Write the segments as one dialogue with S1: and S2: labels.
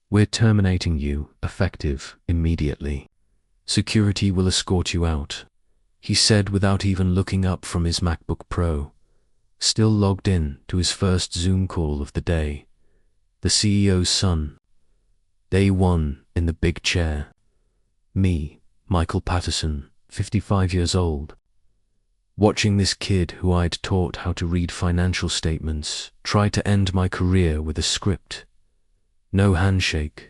S1: We're terminating you, effective immediately. Security will escort you out, he said without even looking up from his MacBook Pro, still logged in to his first Zoom call of the day. The CEO's son. Day one in the big chair. Me, Michael Patterson, 55 years old. Watching this kid who I'd taught how to read financial statements try to end my career with a script. No handshake.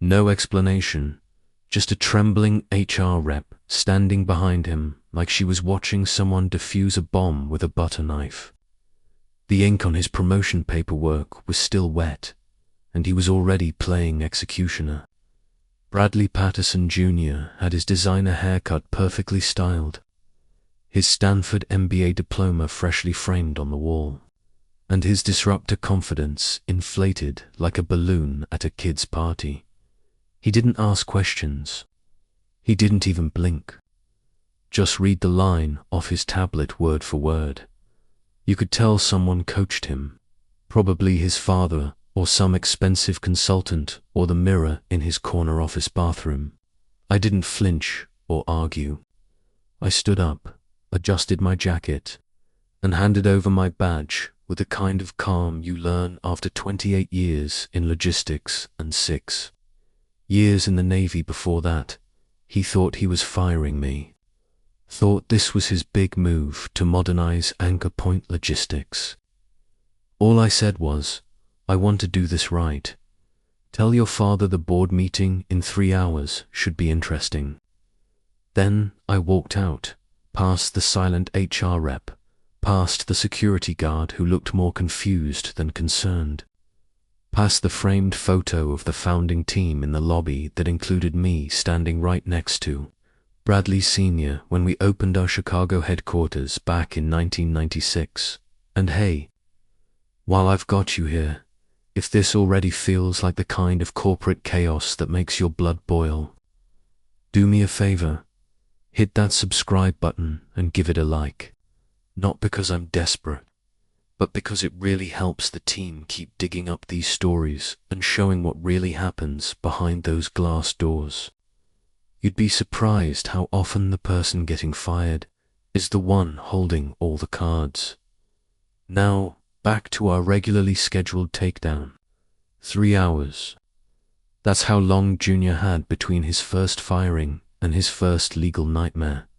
S1: No explanation. Just a trembling HR rep standing behind him like she was watching someone defuse a bomb with a butter knife. The ink on his promotion paperwork was still wet, and he was already playing executioner. Bradley Patterson Jr. had his designer haircut perfectly styled, his Stanford MBA diploma freshly framed on the wall, and his disruptor confidence inflated like a balloon at a kid's party. He didn't ask questions. He didn't even blink. Just read the line off his tablet word for word. You could tell someone coached him, probably his father or some expensive consultant or the mirror in his corner office bathroom. I didn't flinch or argue. I stood up, adjusted my jacket, and handed over my badge with the kind of calm you learn after 28 years in logistics and 6 years in the Navy before that. He thought he was firing me. Thought this was his big move to modernize anchor point logistics. All I said was, I want to do this right. Tell your father the board meeting in 3 hours should be interesting. Then I walked out, past the silent HR rep, past the security guard who looked more confused than concerned, past the framed photo of the founding team in the lobby that included me standing right next to Bradley Sr. when we opened our Chicago headquarters back in 1996. And hey, while I've got you here, if this already feels like the kind of corporate chaos that makes your blood boil, do me a favor, hit that subscribe button and give it a like. Not because I'm desperate, but because it really helps the team keep digging up these stories and showing what really happens behind those glass doors. You'd be surprised how often the person getting fired is the one holding all the cards. Now, back to our regularly scheduled takedown. 3 hours. That's how long Junior had between his first firing and his first legal nightmare.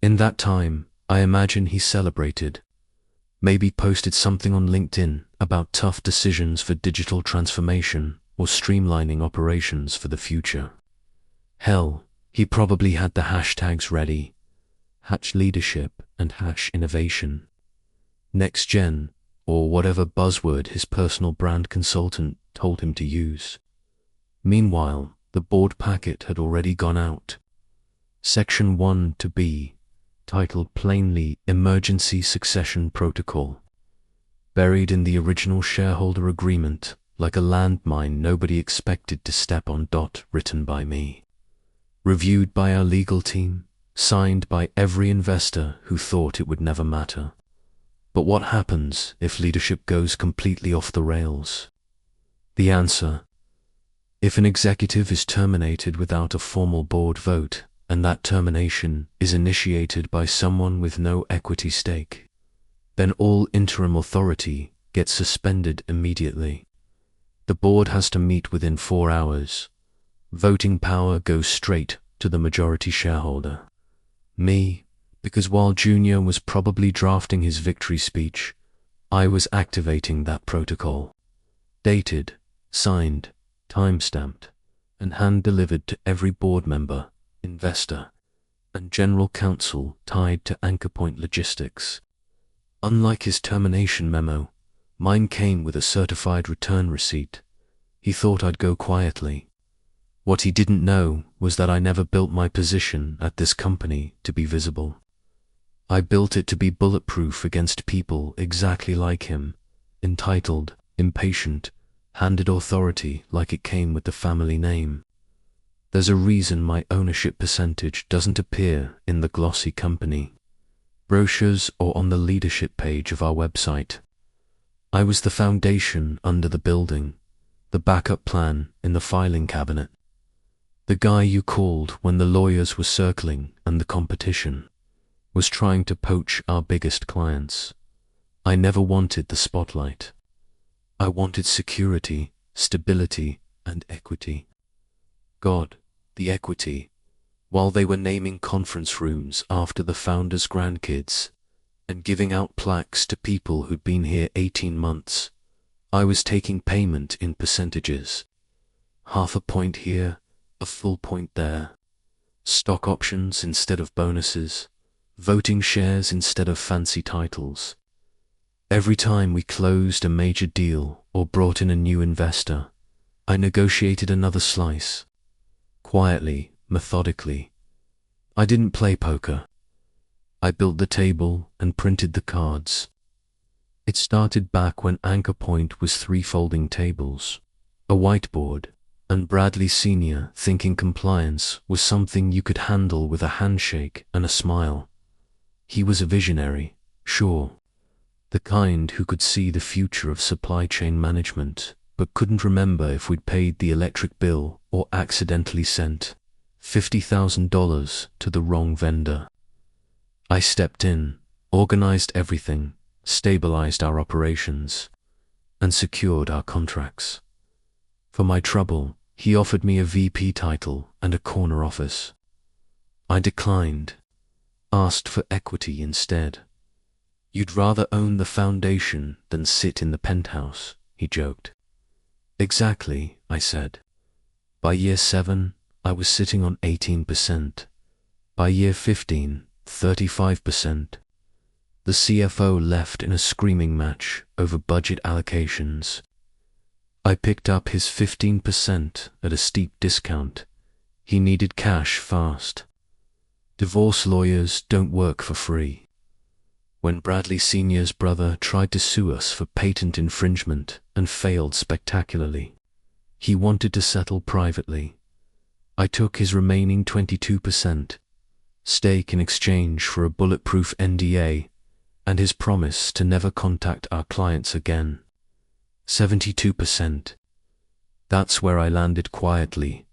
S1: In that time, I imagine he celebrated. Maybe posted something on LinkedIn about tough decisions for digital transformation or streamlining operations for the future. Hell, he probably had the hashtags ready. #leadership and #innovation. Next gen, or whatever buzzword his personal brand consultant told him to use. Meanwhile, the board packet had already gone out. Section 1 to B, titled plainly Emergency Succession Protocol, buried in the original shareholder agreement like a landmine nobody expected to step on. Written by me. Reviewed by our legal team, signed by every investor who thought it would never matter. But what happens if leadership goes completely off the rails? The answer: if an executive is terminated without a formal board vote, and that termination is initiated by someone with no equity stake, then all interim authority gets suspended immediately. The board has to meet within 4 hours. Voting power goes straight to the majority shareholder. Me, because while Junior was probably drafting his victory speech, I was activating that protocol. Dated, signed, time-stamped, and hand-delivered to every board member, investor, and general counsel tied to Anchor Point Logistics. Unlike his termination memo, mine came with a certified return receipt. He thought I'd go quietly. What he didn't know was that I never built my position at this company to be visible. I built it to be bulletproof against people exactly like him, entitled, impatient, handed authority like it came with the family name. There's a reason my ownership percentage doesn't appear in the glossy company brochures or on the leadership page of our website. I was the foundation under the building, The backup plan in the filing cabinet. The guy you called when the lawyers were circling and the competition was trying to poach our biggest clients. I never wanted the spotlight. I wanted security, stability, and equity. God, the equity. While they were naming conference rooms after the founders' grandkids and giving out plaques to people who'd been here 18 months, I was taking payment in percentages. Half a point here, a full point there. Stock options instead of bonuses. Voting shares instead of fancy titles. Every time we closed a major deal or brought in a new investor, I negotiated another slice. Quietly, methodically. I didn't play poker. I built the table and printed the cards. It started back when Anchor Point was 3 folding tables, a whiteboard, and Bradley Sr. thinking compliance was something you could handle with a handshake and a smile. He was a visionary, sure, the kind who could see the future of supply chain management, but couldn't remember if we'd paid the electric bill or accidentally sent $50,000 to the wrong vendor. I stepped in, organized everything, stabilized our operations, and secured our contracts. For my trouble, he offered me a VP title and a corner office. I declined, asked for equity instead. You'd rather own the foundation than sit in the penthouse, he joked. Exactly, I said. By year 7, I was sitting on 18%. By year 15, 35%. The CFO left in a screaming match over budget allocations. I picked up his 15% at a steep discount. He needed cash fast. Divorce lawyers don't work for free. When Bradley Sr.'s brother tried to sue us for patent infringement and failed spectacularly, he wanted to settle privately. I took his remaining 22% stake in exchange for a bulletproof NDA and his promise to never contact our clients again. 72%. That's where I landed quietly.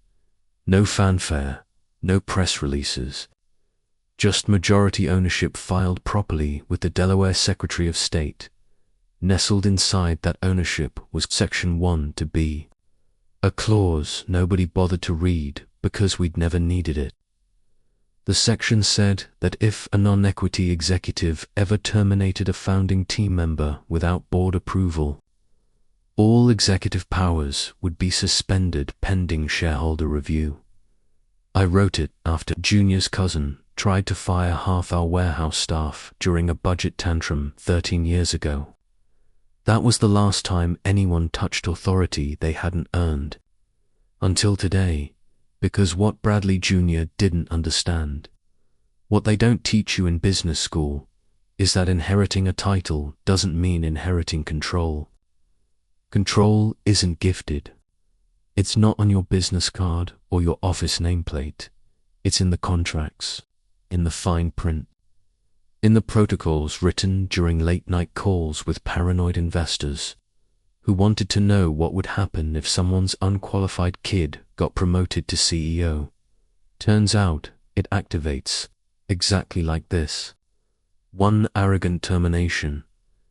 S1: No fanfare, no press releases. Just majority ownership filed properly with the Delaware Secretary of State. Nestled inside that ownership was Section 1 to B, a clause nobody bothered to read because we'd never needed it. The section said that if a non-equity executive ever terminated a founding team member without board approval, all executive powers would be suspended pending shareholder review. I wrote it after Junior's cousin tried to fire half our warehouse staff during a budget tantrum 13 years ago. That was the last time anyone touched authority they hadn't earned. Until today, because what Bradley Jr. didn't understand, what they don't teach you in business school, is that inheriting a title doesn't mean inheriting control. Control isn't gifted. It's not on your business card or your office nameplate. It's in the contracts, in the fine print, in the protocols written during late-night calls with paranoid investors who wanted to know what would happen if someone's unqualified kid got promoted to CEO. Turns out it activates exactly like this. One arrogant termination,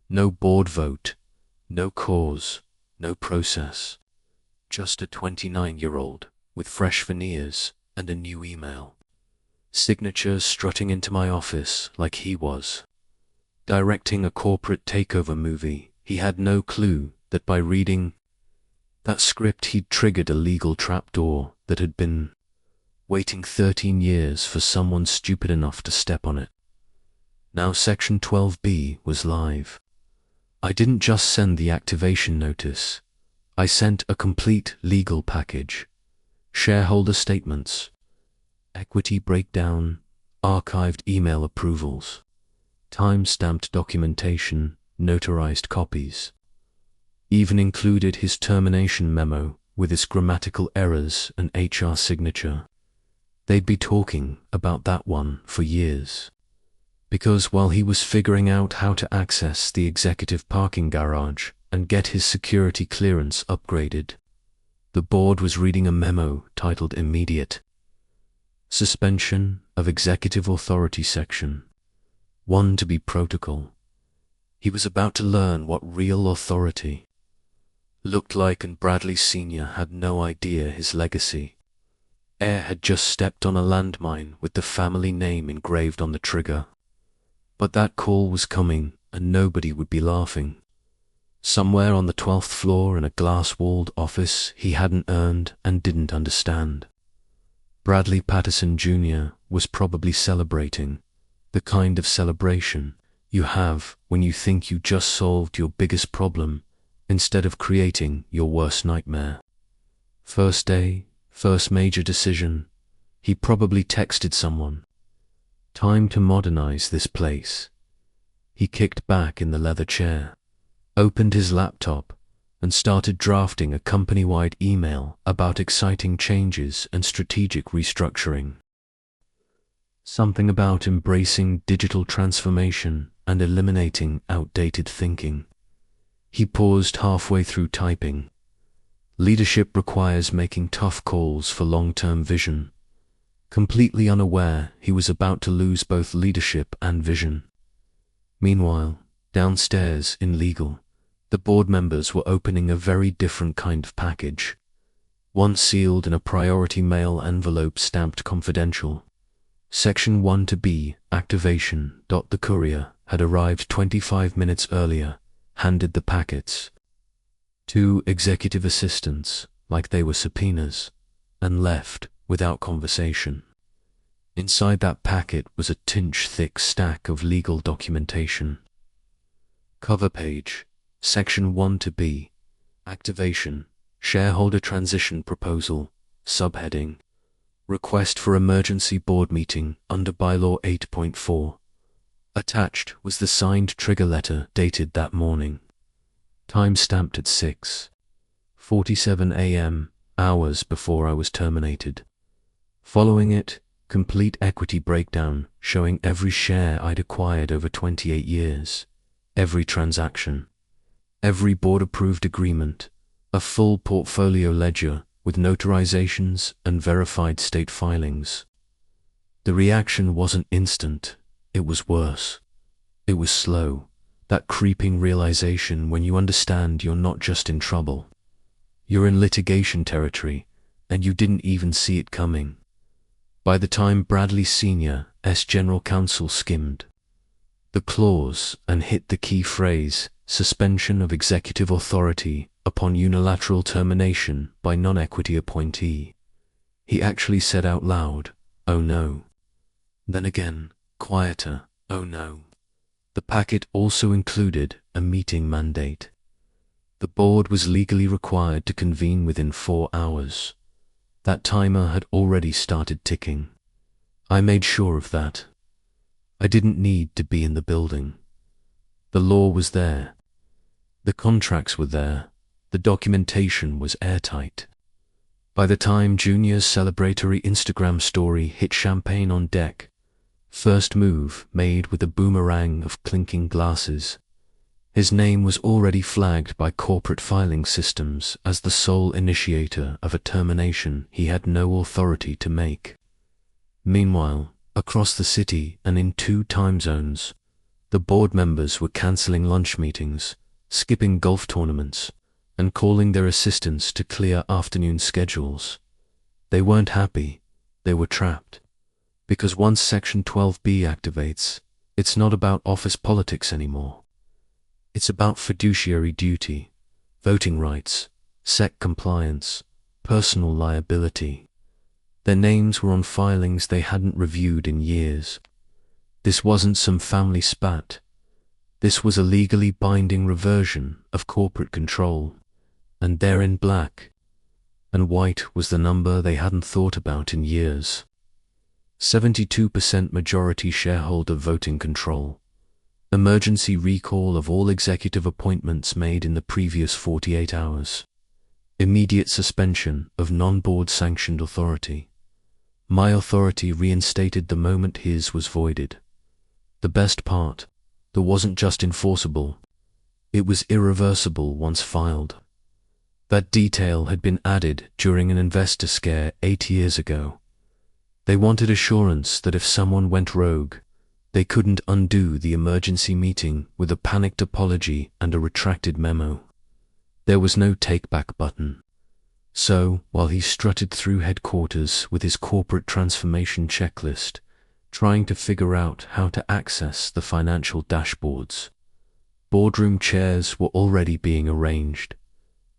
S1: no board vote, no cause, no process. Just a 29-year-old with fresh veneers and a new email. Signature strutting into my office like he was. Directing a corporate takeover movie, he had no clue that by reading that script he'd triggered a legal trapdoor that had been waiting 13 years for someone stupid enough to step on it. Now Section 12B was live. I didn't just send the activation notice. I sent a complete legal package. Shareholder statements, equity breakdown, archived email approvals, time-stamped documentation, notarized copies. Even included his termination memo with its grammatical errors and HR signature. They'd be talking about that one for years. Because while he was figuring out how to access the executive parking garage and get his security clearance upgraded, The board was reading a memo titled Immediate Suspension of Executive Authority Section 1 to be Protocol. He was about to learn what real authority looked like, and Bradley Sr. had no idea his legacy. Heir had just stepped on a landmine with the family name engraved on the trigger. But that call was coming, and nobody would be laughing. Somewhere on the 12th floor in a glass-walled office he hadn't earned and didn't understand, Bradley Patterson Jr. was probably celebrating, the kind of celebration you have when you think you just solved your biggest problem instead of creating your worst nightmare. First day, first major decision, he probably texted someone, "Time to modernize this place." He kicked back in the leather chair, opened his laptop, and started drafting a company-wide email about exciting changes and strategic restructuring. Something about embracing digital transformation and eliminating outdated thinking. He paused halfway through typing. Leadership requires making tough calls for long-term vision. Completely unaware he was about to lose both leadership and vision. Meanwhile, downstairs in legal, the board members were opening a very different kind of package, one sealed in a priority mail envelope stamped confidential. Section 1 to be activation. The courier had arrived 25 minutes earlier, handed the packets. 2 executive assistants, like they were subpoenas, and left without conversation. Inside that packet was a inch-thick stack of legal documentation. Cover page. Section 1 to be activation. Shareholder transition proposal. Subheading. Request for emergency board meeting under bylaw 8.4. Attached was the signed trigger letter dated that morning. Time stamped at 6:47 a.m., hours before I was terminated. Following it, complete equity breakdown showing every share I'd acquired over 28 years, every transaction, every board-approved agreement, a full portfolio ledger with notarizations and verified state filings. The reaction wasn't instant, it was worse. It was slow, that creeping realization when you understand you're not just in trouble. You're in litigation territory, and you didn't even see it coming. By the time Bradley Sr.'s general counsel skimmed the clause and hit the key phrase, suspension of executive authority upon unilateral termination by non-equity appointee, he actually said out loud, "Oh no." Then again, quieter, "Oh no." The packet also included a meeting mandate. The board was legally required to convene within 4 hours. That timer had already started ticking. I made sure of that. I didn't need to be in the building. The law was there. The contracts were there. The documentation was airtight. By the time Junior's celebratory Instagram story hit champagne on deck, first move made with a boomerang of clinking glasses, his name was already flagged by corporate filing systems as the sole initiator of a termination he had no authority to make. Meanwhile, across the city and in 2 time zones, the board members were cancelling lunch meetings, skipping golf tournaments, and calling their assistants to clear afternoon schedules. They weren't happy, they were trapped. Because once Section 12B activates, it's not about office politics anymore. It's about fiduciary duty, voting rights, SEC compliance, personal liability. Their names were on filings they hadn't reviewed in years. This wasn't some family spat. This was a legally binding reversion of corporate control, and there in black and white was the number they hadn't thought about in years. 72% majority shareholder voting control. Emergency recall of all executive appointments made in the previous 48 hours. Immediate suspension of non-board sanctioned authority. My authority reinstated the moment his was voided. The best part, that wasn't just enforceable, it was irreversible once filed. That detail had been added during an investor scare 8 years ago. They wanted assurance that if someone went rogue, they couldn't undo the emergency meeting with a panicked apology and a retracted memo. There was no take-back button. So, while he strutted through headquarters with his corporate transformation checklist, trying to figure out how to access the financial dashboards, boardroom chairs were already being arranged.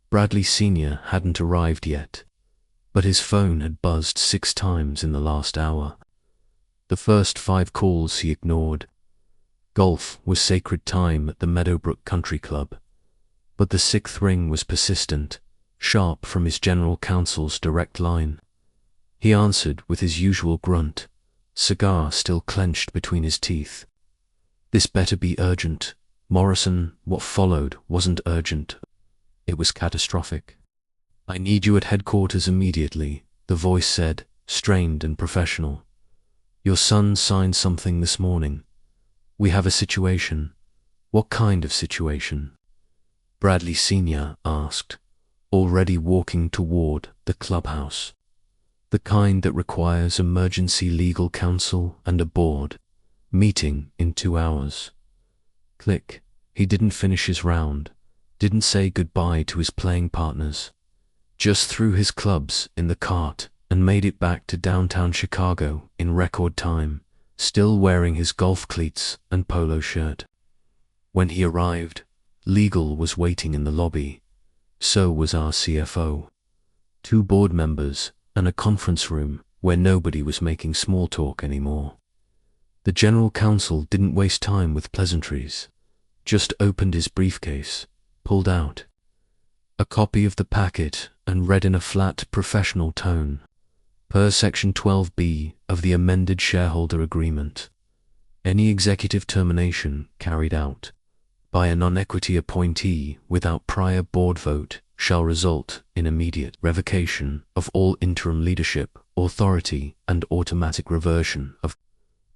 S1: Bradley Sr. hadn't arrived yet, but his phone had buzzed 6 times in the last hour. The first 5 calls he ignored. Golf was sacred time at the Meadowbrook Country Club, but the 6th ring was persistent, sharp from his general counsel's direct line. He answered with his usual grunt, cigar still clenched between his teeth. This better be urgent. Morrison, what followed wasn't urgent. It was catastrophic. I need you at headquarters immediately, the voice said, strained and professional. Your son signed something this morning. We have a situation. What kind of situation? Bradley Sr. asked, already walking toward the clubhouse. The kind that requires emergency legal counsel and a board, meeting in 2 hours. Click. He didn't finish his round, didn't say goodbye to his playing partners. Just threw his clubs in the cart and made it back to downtown Chicago in record time, still wearing his golf cleats and polo shirt. When he arrived, legal was waiting in the lobby. So was our CFO. 2 board members and a conference room where nobody was making small talk anymore. The general counsel didn't waste time with pleasantries, just opened his briefcase, pulled out a copy of the packet and read in a flat professional tone, per Section 12B of the amended shareholder agreement, any executive termination carried out by a non-equity appointee without prior board vote shall result in immediate revocation of all interim leadership, authority, and automatic reversion of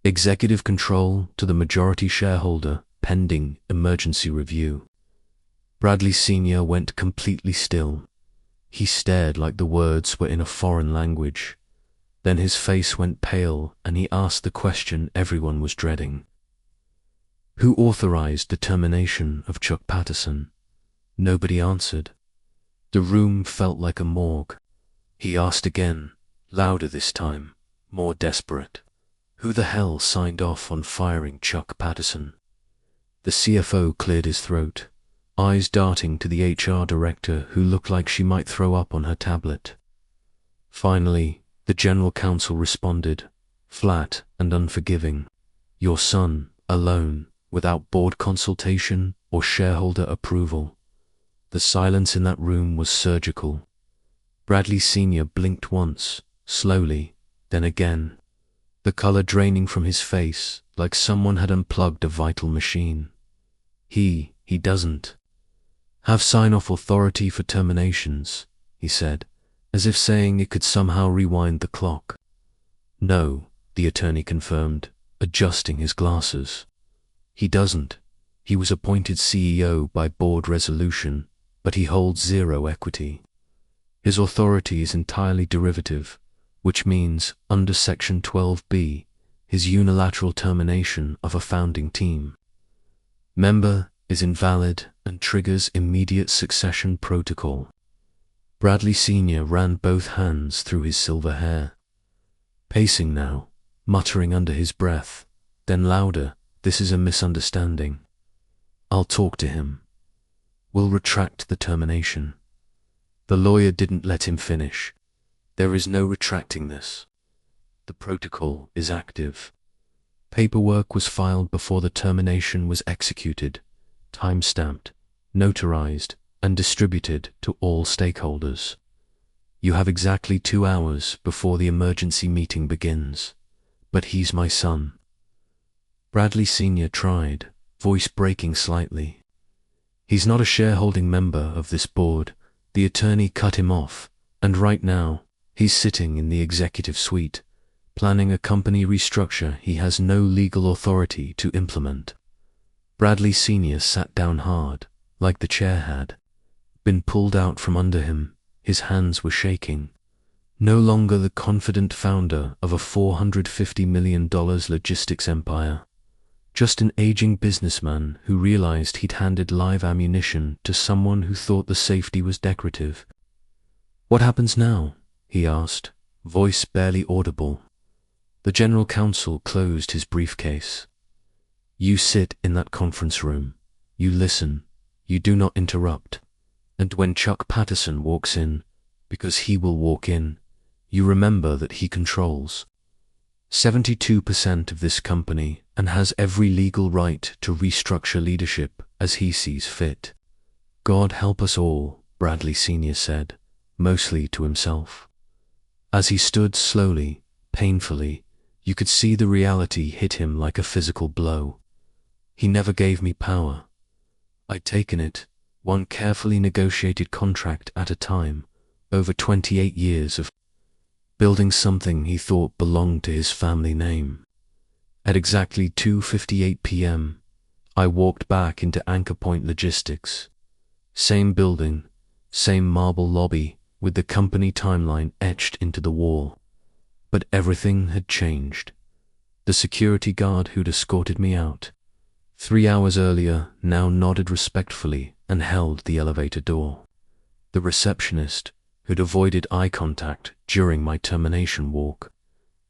S1: executive control to the majority shareholder pending emergency review. Bradley Sr. went completely still. He stared like the words were in a foreign language. Then his face went pale and he asked the question everyone was dreading. Who authorized the termination of Chuck Patterson? Nobody answered. The room felt like a morgue. He asked again, louder this time, more desperate. Who the hell signed off on firing Chuck Patterson? The CFO cleared his throat, eyes darting to the HR director who looked like she might throw up on her tablet. Finally, the general counsel responded, flat and unforgiving. Your son, alone, without board consultation or shareholder approval. The silence in that room was surgical. Bradley Sr. blinked once, slowly, then again, the color draining from his face like someone had unplugged a vital machine. He doesn't have sign-off authority for terminations, he said, as if saying it could somehow rewind the clock. No, the attorney confirmed, adjusting his glasses. He doesn't. He was appointed CEO by board resolution, but he holds 0 equity. His authority is entirely derivative, which means, under Section 12B, his unilateral termination of a founding team member is invalid and triggers immediate succession protocol. Bradley Sr. ran both hands through his silver hair. Pacing now, muttering under his breath, then louder, this is a misunderstanding. I'll talk to him. We'll retract the termination. The lawyer didn't let him finish. There is no retracting this. The protocol is active. Paperwork was filed before the termination was executed, time-stamped, notarized, and distributed to all stakeholders. You have exactly 2 hours before the emergency meeting begins. But he's my son. Bradley Sr. tried, voice breaking slightly. He's not a shareholding member of this board. The attorney cut him off, and right now, he's sitting in the executive suite, planning a company restructure he has no legal authority to implement. Bradley Sr. sat down hard, like the chair had been pulled out from under him. His hands were shaking. No longer the confident founder of a $450 million logistics empire. Just an aging businessman who realized he'd handed live ammunition to someone who thought the safety was decorative. "What happens now?" he asked, voice barely audible. The general counsel closed his briefcase. "You sit in that conference room. You listen. You do not interrupt. And when Chuck Patterson walks in, because he will walk in, you remember that he controls 72% of this company and has every legal right to restructure leadership as he sees fit. God help us all," Bradley Sr. said, mostly to himself. As he stood slowly, painfully, you could see the reality hit him like a physical blow. He never gave me power. I'd taken it, one carefully negotiated contract at a time, over 28 years of building something he thought belonged to his family name. At exactly 2:58 p.m., I walked back into Anchor Point Logistics. Same building, same marble lobby, with the company timeline etched into the wall. But everything had changed. The security guard who'd escorted me out 3 hours earlier now nodded respectfully and held the elevator door. The receptionist, who'd avoided eye contact during my termination walk,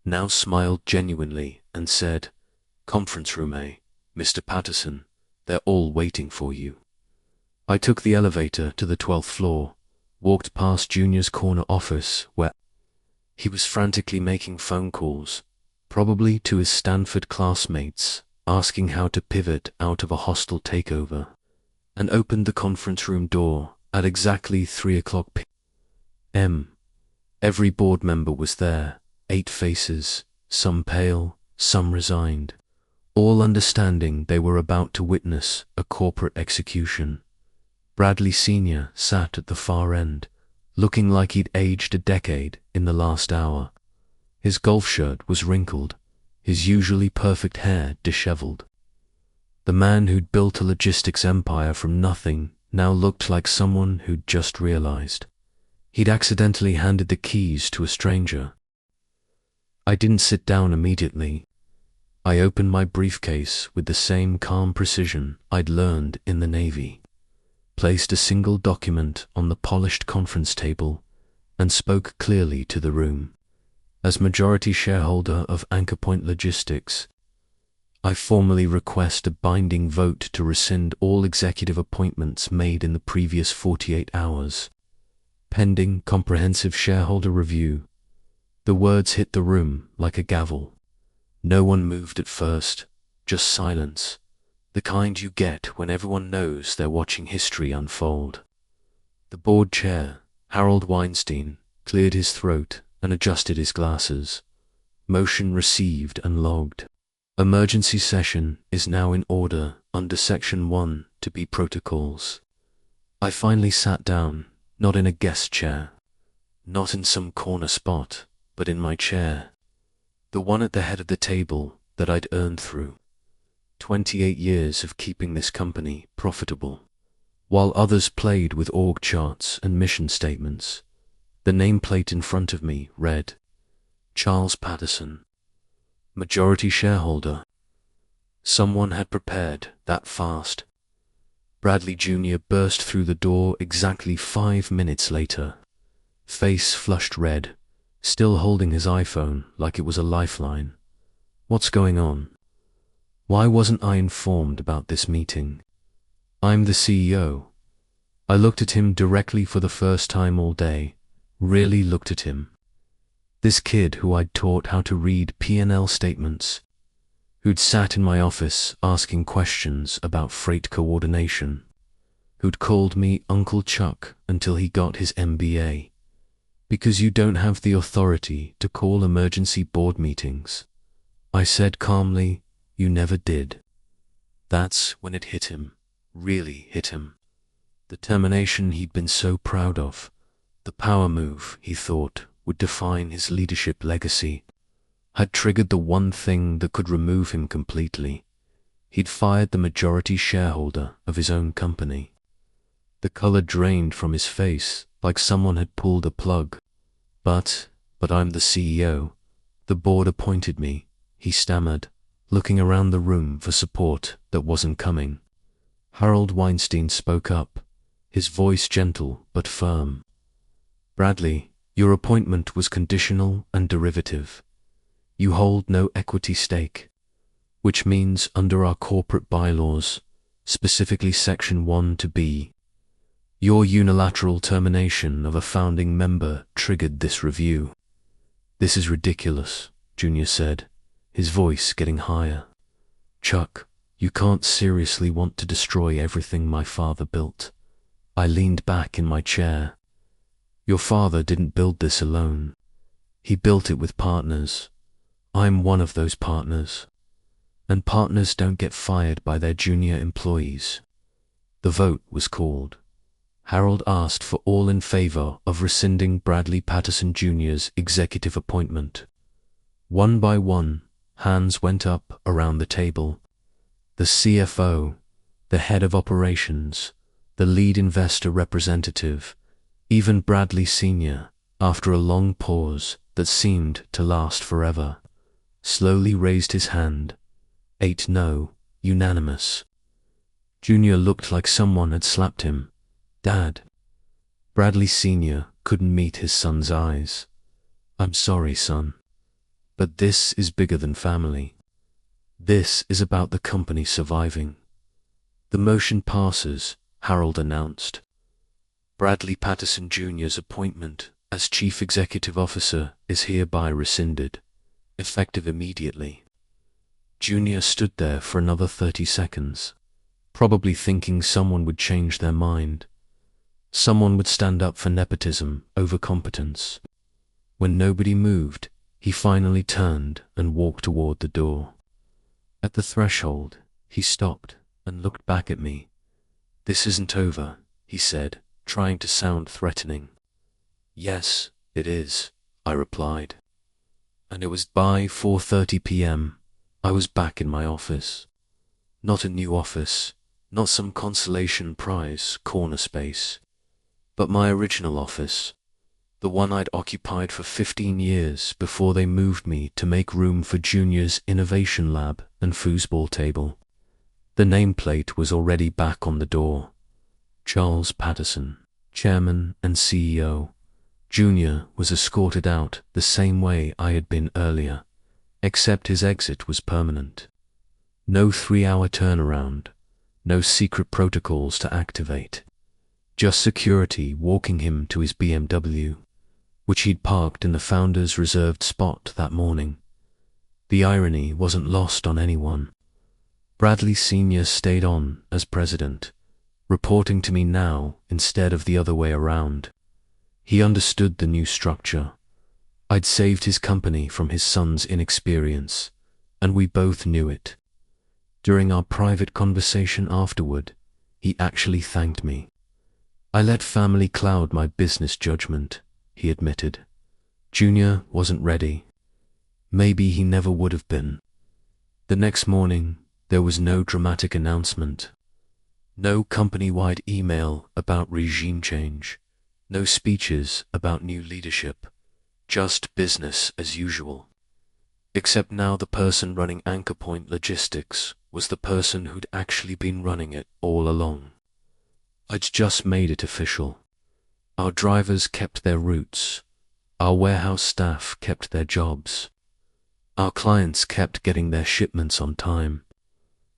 S1: now smiled genuinely and said, "Conference room A, Mr. Patterson, they're all waiting for you." I took the elevator to the 12th floor, walked past Junior's corner office where he was frantically making phone calls, probably to his Stanford classmates, asking how to pivot out of a hostile takeover, and opened the conference room door at exactly 3 o'clock p.m. Every board member was there, 8 faces, some pale, some resigned, all understanding they were about to witness a corporate execution. Bradley Sr. sat at the far end, looking like he'd aged a decade in the last hour. His golf shirt was wrinkled, his usually perfect hair disheveled. The man who'd built a logistics empire from nothing now looked like someone who'd just realized he'd accidentally handed the keys to a stranger. I didn't sit down immediately. I opened my briefcase with the same calm precision I'd learned in the Navy, placed a single document on the polished conference table, and spoke clearly to the room. As majority shareholder of Anchor Point Logistics, I formally request a binding vote to rescind all executive appointments made in the previous 48 hours, pending comprehensive shareholder review. The words hit the room like a gavel. No one moved at first, just silence, the kind you get when everyone knows they're watching history unfold. The board chair, Harold Weinstein, cleared his throat and adjusted his glasses. Motion received and logged. Emergency session is now in order under Section 1 to be protocols. I finally sat down, not in a guest chair, not in some corner spot, but in my chair, the one at the head of the table that I'd earned through 28 years of keeping this company profitable. While others played with org charts and mission statements, the nameplate in front of me read, Charles Patterson, majority shareholder. Someone had prepared that fast. Bradley Jr. burst through the door exactly 5 minutes later, face flushed red, still holding his iPhone like it was a lifeline. What's going on? Why wasn't I informed about this meeting? I'm the CEO. I looked at him directly for the first time all day, really looked at him. This kid who I'd taught how to read P&L statements, who'd sat in my office asking questions about freight coordination, who'd called me Uncle Chuck until he got his MBA. Because you don't have the authority to call emergency board meetings. I said calmly, you never did. That's when it hit him, really hit him. The termination he'd been so proud of, the power move he thought would define his leadership legacy, had triggered the one thing that could remove him completely. He'd fired the majority shareholder of his own company. The color drained from his face like someone had pulled a plug. But I'm the CEO. The board appointed me, he stammered, looking around the room for support that wasn't coming. Harold Weinstein spoke up, his voice gentle but firm. Bradley, your appointment was conditional and derivative. You hold no equity stake, which means under our corporate bylaws, specifically Section 1 to B, your unilateral termination of a founding member triggered this review. This is ridiculous, Junior said, his voice getting higher. Chuck, you can't seriously want to destroy everything my father built. I leaned back in my chair. Your father didn't build this alone. He built it with partners. I'm one of those partners. And partners don't get fired by their junior employees. The vote was called. Harold asked for all in favor of rescinding Bradley Patterson Jr.'s executive appointment. One by one, hands went up around the table. The CFO, the head of operations, the lead investor representative, even Bradley Sr., after a long pause that seemed to last forever, slowly raised his hand. 8-0, unanimous. Junior looked like someone had slapped him. Dad. Bradley Sr. couldn't meet his son's eyes. I'm sorry, son. But this is bigger than family. This is about the company surviving. The motion passes, Harold announced. Bradley Patterson Jr.'s appointment as Chief Executive Officer is hereby rescinded, effective immediately. Junior stood there for another 30 seconds, probably thinking someone would change their mind. Someone would stand up for nepotism over competence. When nobody moved, he finally turned and walked toward the door. At the threshold, he stopped and looked back at me. This isn't over, he said, trying to sound threatening. Yes, it is, I replied. And it was by 4:30 p.m. I was back in my office. Not a new office, not some consolation prize corner space, but my original office, the one I'd occupied for 15 years before they moved me to make room for Junior's innovation lab and foosball table. The nameplate was already back on the door. Charles Patterson, Chairman and CEO. Junior was escorted out the same way I had been earlier, except his exit was permanent. No 3-hour turnaround, no secret protocols to activate. Just security walking him to his BMW, which he'd parked in the founder's reserved spot that morning. The irony wasn't lost on anyone. Bradley Sr. stayed on as president, reporting to me now instead of the other way around. He understood the new structure. I'd saved his company from his son's inexperience, and we both knew it. During our private conversation afterward, he actually thanked me. I let family cloud my business judgment, he admitted. Junior wasn't ready. Maybe he never would have been. The next morning, there was no dramatic announcement. No company-wide email about regime change. No speeches about new leadership. Just business as usual. Except now the person running Anchor Point Logistics was the person who'd actually been running it all along. I'd just made it official. Our drivers kept their routes. Our warehouse staff kept their jobs. Our clients kept getting their shipments on time.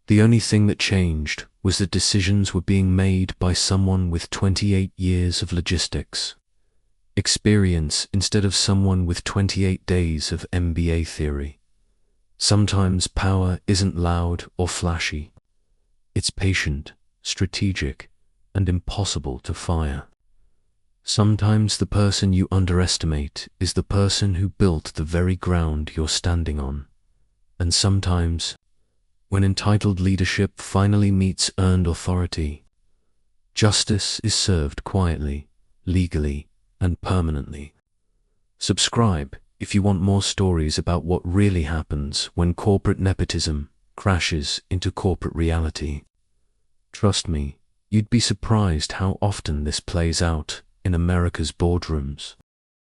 S1: The only thing that changed was that decisions were being made by someone with 28 years of logistics experience instead of someone with 28 days of MBA theory. Sometimes power isn't loud or flashy. It's patient, strategic, and impossible to fire. Sometimes the person you underestimate is the person who built the very ground you're standing on. And sometimes, when entitled leadership finally meets earned authority, justice is served quietly, legally, and permanently. Subscribe if you want more stories about what really happens when corporate nepotism crashes into corporate reality. Trust me, You'd be surprised how often this plays out in America's boardrooms.